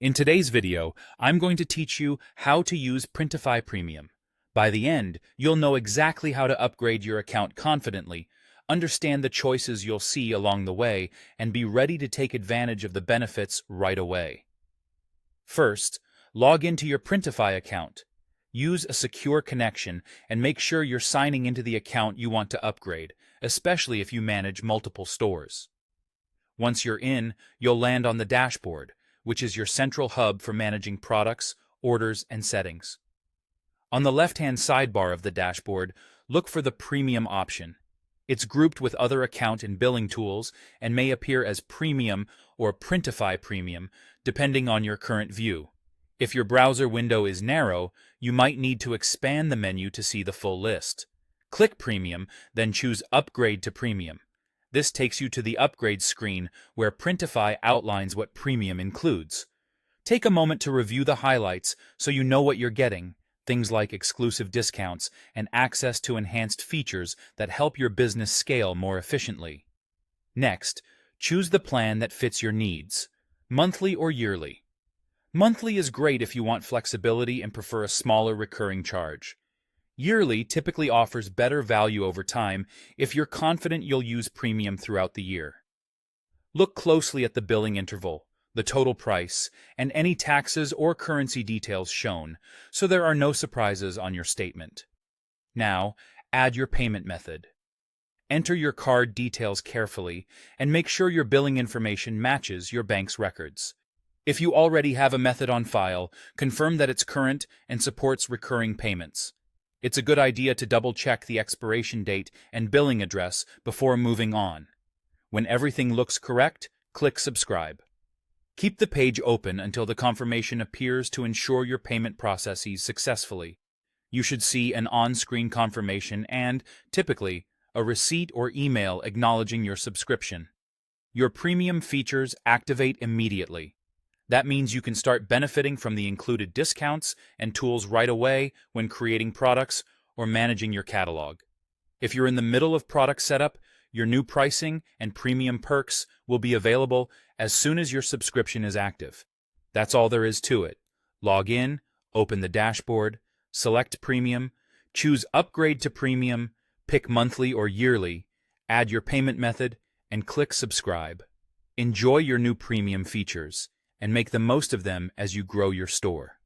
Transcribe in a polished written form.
In today's video, I'm going to teach you how to use Printify Premium. By the end, you'll know exactly how to upgrade your account confidently, understand the choices you'll see along the way, and be ready to take advantage of the benefits right away. First, log into your Printify account. Use a secure connection and make sure you're signing into the account you want to upgrade, especially if you manage multiple stores. Once you're in, you'll land on the dashboard, which is your central hub for managing products, orders, and settings. On the left-hand sidebar of the dashboard, look for the Premium option. It's grouped with other account and billing tools and may appear as Premium or Printify Premium, depending on your current view. If your browser window is narrow, you might need to expand the menu to see the full list. Click Premium, then choose Upgrade to Premium. This takes you to the upgrade screen where Printify outlines what Premium includes. Take a moment to review the highlights so you know what you're getting, things like exclusive discounts and access to enhanced features that help your business scale more efficiently. Next, choose the plan that fits your needs, monthly or yearly. Monthly is great if you want flexibility and prefer a smaller recurring charge. Yearly typically offers better value over time if you're confident you'll use Premium throughout the year. Look closely at the billing interval, the total price, and any taxes or currency details shown, so there are no surprises on your statement. Now, add your payment method. Enter your card details carefully and make sure your billing information matches your bank's records. If you already have a method on file, confirm that it's current and supports recurring payments. It's a good idea to double-check the expiration date and billing address before moving on. When everything looks correct, click Subscribe. Keep the page open until the confirmation appears to ensure your payment processes successfully. You should see an on-screen confirmation and, typically, a receipt or email acknowledging your subscription. Your premium features activate immediately. That means you can start benefiting from the included discounts and tools right away when creating products or managing your catalog. If you're in the middle of product setup, your new pricing and premium perks will be available as soon as your subscription is active. That's all there is to it. Log in, open the dashboard, select Premium, choose Upgrade to Premium, pick monthly or yearly, add your payment method, and click Subscribe. Enjoy your new premium features and make the most of them as you grow your store.